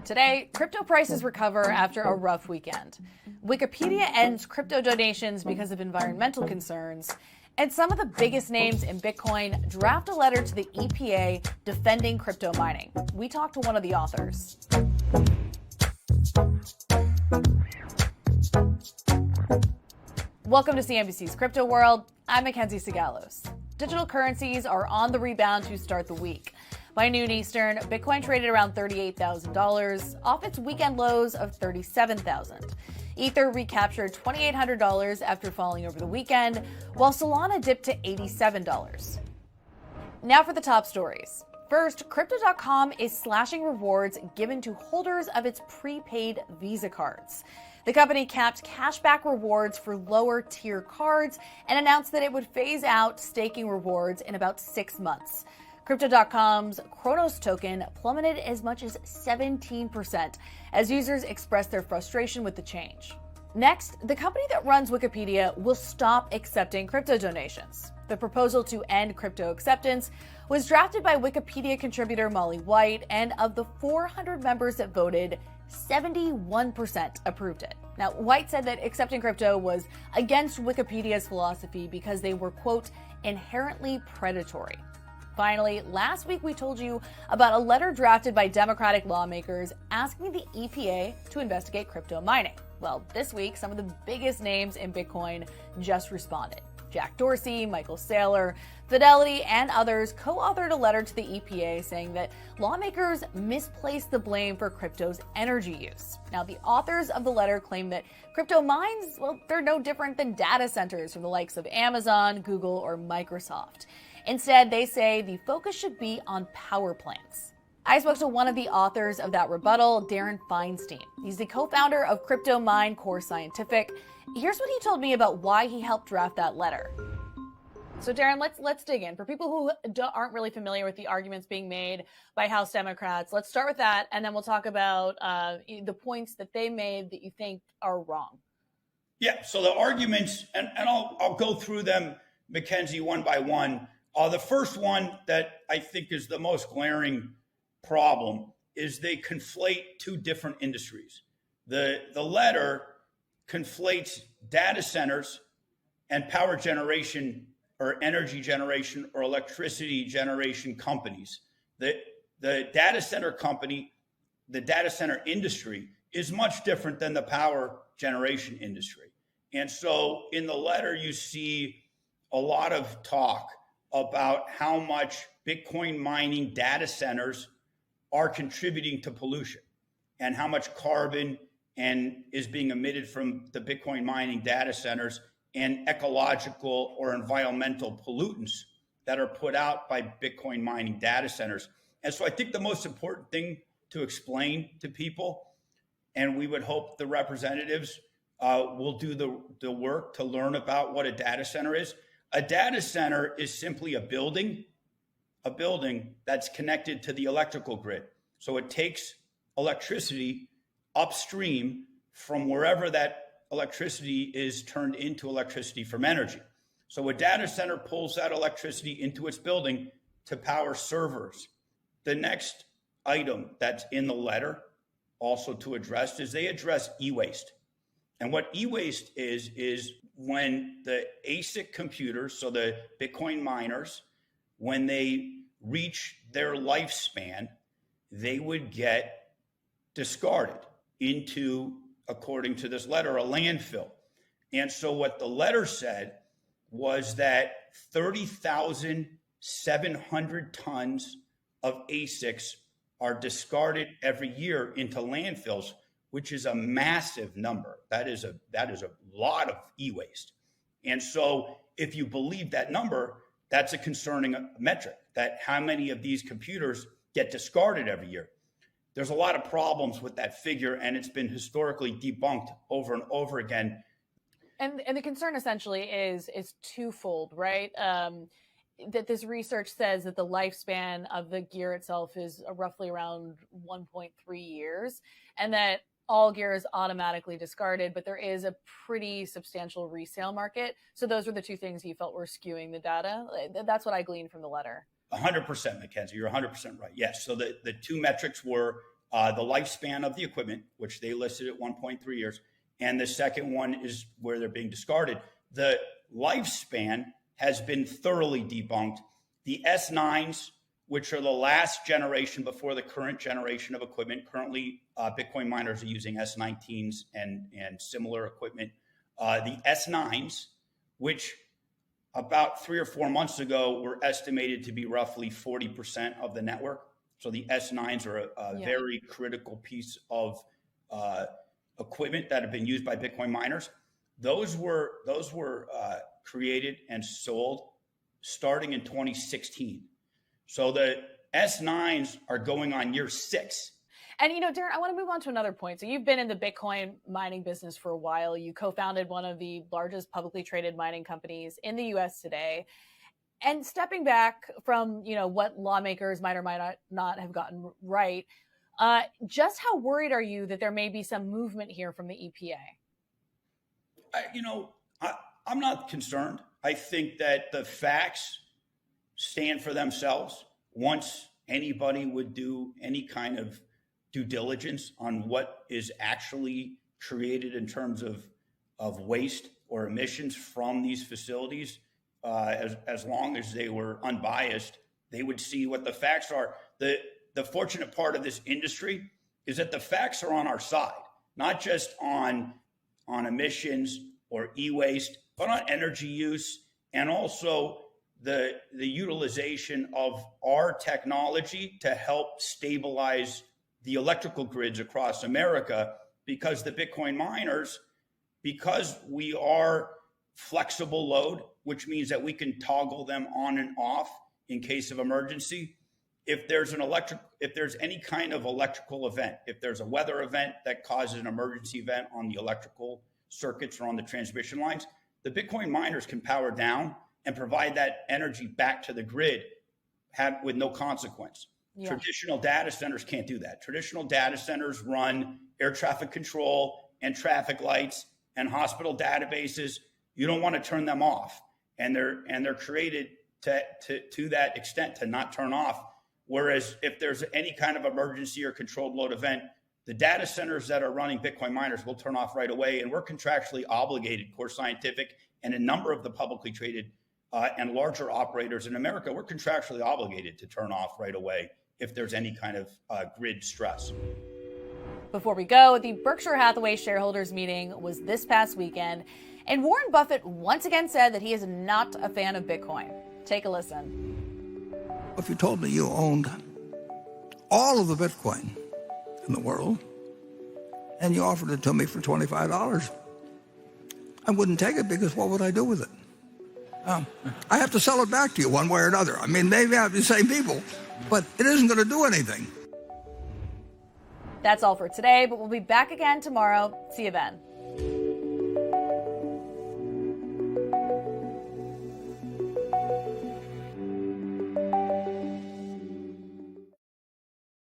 Today, crypto prices recover after a rough weekend. Wikipedia ends crypto donations because of environmental concerns. And some of the biggest names in Bitcoin draft a letter to the EPA defending crypto mining. We talked to one of the authors. Welcome to CNBC's Crypto World. I'm Mackenzie Sigalos. Digital currencies are on the rebound to start the week. By noon Eastern, Bitcoin traded around $38,000, off its weekend lows of $37,000. Ether recaptured $2,800 after falling over the weekend, while Solana dipped to $87. Now for the top stories. First, Crypto.com is slashing rewards given to holders of its prepaid Visa cards. The company capped cashback rewards for lower-tier cards and announced that it would phase out staking rewards in about 6 months. Crypto.com's Chronos token plummeted as much as 17% as users expressed their frustration with the change. Next, the company that runs Wikipedia will stop accepting crypto donations. The proposal to end crypto acceptance was drafted by Wikipedia contributor Molly White, and of the 400 members that voted, 71% approved it. Now, White said that accepting crypto was against Wikipedia's philosophy because they were, quote, inherently predatory. Finally, last week we told you about a letter drafted by Democratic lawmakers asking the EPA to investigate crypto mining. Well, this week, some of the biggest names in Bitcoin just responded. Jack Dorsey, Michael Saylor, Fidelity, and others co-authored a letter to the EPA saying that lawmakers misplaced the blame for crypto's energy use. Now, the authors of the letter claim that crypto mines, well, they're no different than data centers from the likes of Amazon, Google, or Microsoft. Instead, they say the focus should be on power plants. I spoke to one of the authors of that rebuttal, Darren Feinstein. He's the co-founder of crypto mine Core Scientific. Here's what he told me about why he helped draft that letter. So Darren, let's dig in. For people who aren't really familiar with the arguments being made by House Democrats, let's start with that, and then we'll talk about the points that they made that you think are wrong. Yeah, so the arguments, and I'll go through them, Mackenzie, one by one. The first one that I think is the most glaring problem is they conflate two different industries. The letter conflates data centers and power generation or energy generation or electricity generation companies. The data center company, the data center industry is much different than the power generation industry. And so in the letter, you see a lot of talk about how much Bitcoin mining data centers are contributing to pollution and how much carbon is being emitted from the Bitcoin mining data centers and ecological or environmental pollutants that are put out by Bitcoin mining data centers. And so I think the most important thing to explain to people, and we would hope the representatives will do the work to learn about what a data center is. A data center is simply a building that's connected to the electrical grid. So it takes electricity upstream from wherever that electricity is turned into electricity from energy. So a data center pulls that electricity into its building to power servers. The next item that's in the letter also to address is they address e-waste. And what e-waste is when the ASIC computers, so the Bitcoin miners, when they reach their lifespan, they would get discarded into, according to this letter, a landfill. And so what the letter said was that 30,700 tons of ASICs are discarded every year into landfills, which is a massive number. That is a lot of e-waste. And so if you believe that number, that's a concerning metric, that how many of these computers get discarded every year. There's a lot of problems with that figure, and it's been historically debunked over and over again. And the concern essentially is twofold, right? That this research says that the lifespan of the gear itself is roughly around 1.3 years, and that all gear is automatically discarded, but there is a pretty substantial resale market. So those were the two things you felt were skewing the data. That's what I gleaned from the letter. 100%, Mackenzie. You're 100% right. Yes. So the two metrics were the lifespan of the equipment, which they listed at 1.3 years, and the second one is where they're being discarded. The lifespan has been thoroughly debunked. The S9s, which are the last generation before the current generation of equipment. Currently, Bitcoin miners are using S19s and similar equipment. The S9s, which about 3 or 4 months ago were estimated to be roughly 40% of the network. So the S9s are a very critical piece of equipment that have been used by Bitcoin miners. Those were created and sold starting in 2016. So the S9s are going on year 6. And, Darren, I want to move on to another point. So you've been in the Bitcoin mining business for a while. You co-founded one of the largest publicly traded mining companies in the U.S. today. And stepping back from, what lawmakers might or might not have gotten right, just how worried are you that there may be some movement here from the EPA? I'm not concerned. I think that the facts stand for themselves. Once anybody would do any kind of due diligence on what is actually created in terms of waste or emissions from these facilities, as long as they were unbiased, they would see what the facts are. The fortunate part of this industry is that the facts are on our side, not just on emissions or e-waste, but on energy use and also the utilization of our technology to help stabilize the electrical grids across America, because the Bitcoin miners, because we are flexible load, which means that we can toggle them on and off in case of emergency. If there's any kind of electrical event, if there's a weather event that causes an emergency event on the electrical circuits or on the transmission lines, the Bitcoin miners can power down and provide that energy back to the grid with no consequence. Yeah. Traditional data centers can't do that. Traditional data centers run air traffic control and traffic lights and hospital databases. You don't want to turn them off, and they're created to that extent to not turn off. Whereas if there's any kind of emergency or controlled load event, the data centers that are running Bitcoin miners will turn off right away, and we're contractually obligated, Core Scientific and a number of the publicly traded and larger operators in America, we're contractually obligated to turn off right away if there's any kind of grid stress. Before we go, the Berkshire Hathaway shareholders meeting was this past weekend, and Warren Buffett once again said that he is not a fan of Bitcoin. Take a listen. If you told me you owned all of the Bitcoin in the world and you offered it to me for $25, I wouldn't take it, because what would I do with it? I have to sell it back to you one way or another. I mean, maybe I'm the same people, but it isn't going to do anything. That's all for today, but we'll be back again tomorrow. See you then.